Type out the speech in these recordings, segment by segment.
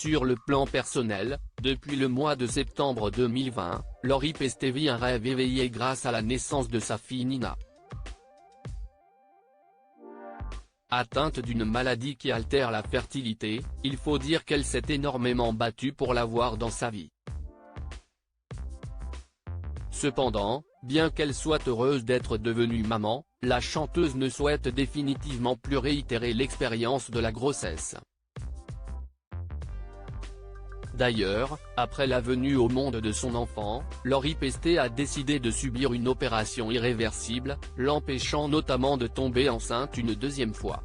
Sur le plan personnel, depuis le mois de septembre 2020, Lori Pesté vit un rêve éveillé grâce à la naissance de sa fille Nina. Atteinte d'une maladie qui altère la fertilité, il faut dire qu'elle s'est énormément battue pour l'avoir dans sa vie. Cependant, bien qu'elle soit heureuse d'être devenue maman, la chanteuse ne souhaite définitivement plus réitérer l'expérience de la grossesse. D'ailleurs, après la venue au monde de son enfant, Lori Pesté a décidé de subir une opération irréversible, l'empêchant notamment de tomber enceinte une deuxième fois.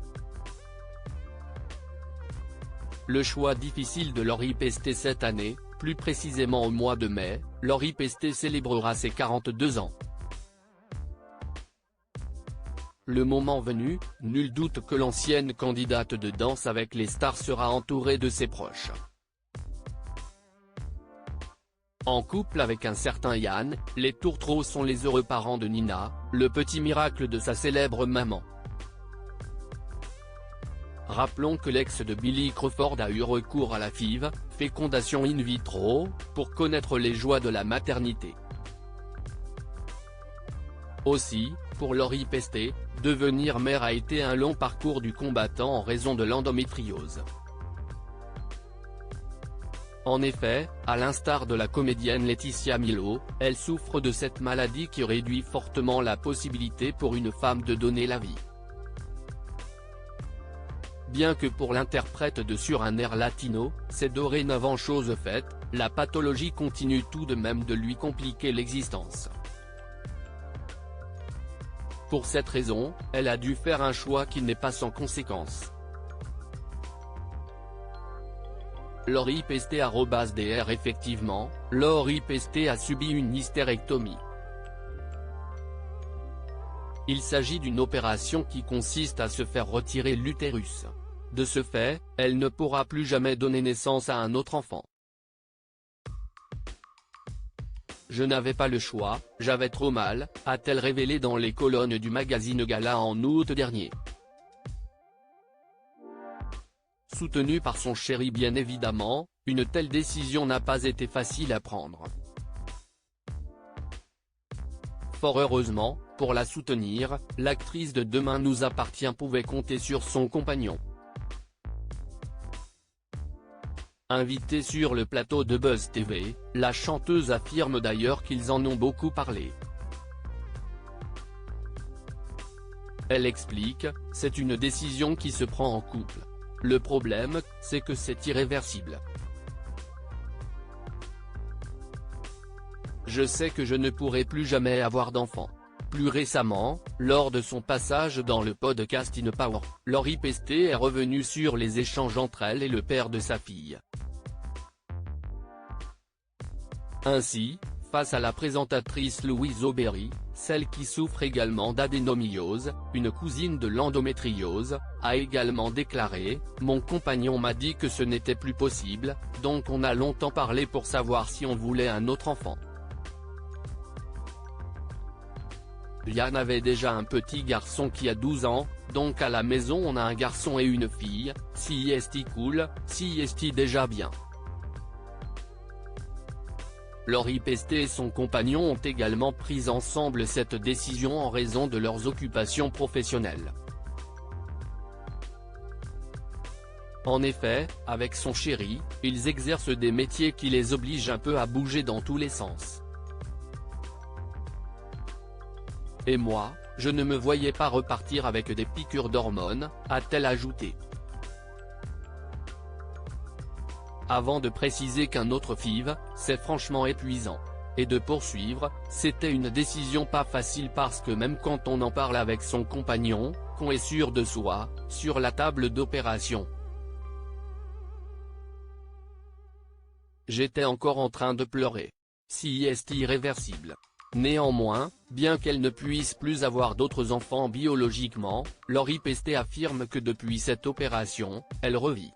Le choix difficile de Lori Pesté cette année, plus précisément au mois de mai, Lori Pesté célébrera ses 42 ans. Le moment venu, nul doute que l'ancienne candidate de Danse avec les stars sera entourée de ses proches. En couple avec un certain Yann, les Tourtereaux sont les heureux parents de Nina, le petit miracle de sa célèbre maman. Rappelons que l'ex de Billy Crawford a eu recours à la FIV, fécondation in vitro, pour connaître les joies de la maternité. Aussi, pour Lori Pesté, devenir mère a été un long parcours du combattant en raison de l'endométriose. En effet, à l'instar de la comédienne Laetitia Milo, elle souffre de cette maladie qui réduit fortement la possibilité pour une femme de donner la vie. Bien que pour l'interprète de Sur un air latino, c'est dorénavant chose faite, la pathologie continue tout de même de lui compliquer l'existence. Pour cette raison, elle a dû faire un choix qui n'est pas sans conséquence. Lori Pesté @dr Effectivement, Lori Pesté a subi une hystérectomie. Il s'agit d'une opération qui consiste à se faire retirer l'utérus. De ce fait, elle ne pourra plus jamais donner naissance à un autre enfant. Je n'avais pas le choix, j'avais trop mal, a-t-elle révélé dans les colonnes du magazine Gala en août dernier. Soutenue par son chéri bien évidemment, une telle décision n'a pas été facile à prendre. Fort heureusement, pour la soutenir, l'actrice de Demain nous appartient pouvait compter sur son compagnon. Invitée sur le plateau de Buzz TV, la chanteuse affirme d'ailleurs qu'ils en ont beaucoup parlé. Elle explique, c'est une décision qui se prend en couple. Le problème, c'est que c'est irréversible. Je sais que je ne pourrai plus jamais avoir d'enfant. Plus récemment, lors de son passage dans le podcast In Power, Lori Pesté est revenue sur les échanges entre elle et le père de sa fille. Ainsi, face à la présentatrice Louise Aubéry, celle qui souffre également d'adénomyose, une cousine de l'endométriose, a également déclaré « Mon compagnon m'a dit que ce n'était plus possible, donc on a longtemps parlé pour savoir si on voulait un autre enfant. » Yann avait déjà un petit garçon qui a 12 ans, donc à la maison on a un garçon et une fille, si est cool, si est déjà bien. Lori Pesté et son compagnon ont également pris ensemble cette décision en raison de leurs occupations professionnelles. En effet, avec son chéri, ils exercent des métiers qui les obligent un peu à bouger dans tous les sens. Et moi, je ne me voyais pas repartir avec des piqûres d'hormones, a-t-elle ajouté. Avant de préciser qu'un autre FIV, c'est franchement épuisant. Et de poursuivre, c'était une décision pas facile parce que même quand on en parle avec son compagnon, qu'on est sûr de soi, sur la table d'opération. J'étais encore en train de pleurer. Si est irréversible. Néanmoins, bien qu'elle ne puisse plus avoir d'autres enfants biologiquement, Lori Pesté affirme que depuis cette opération, elle revit.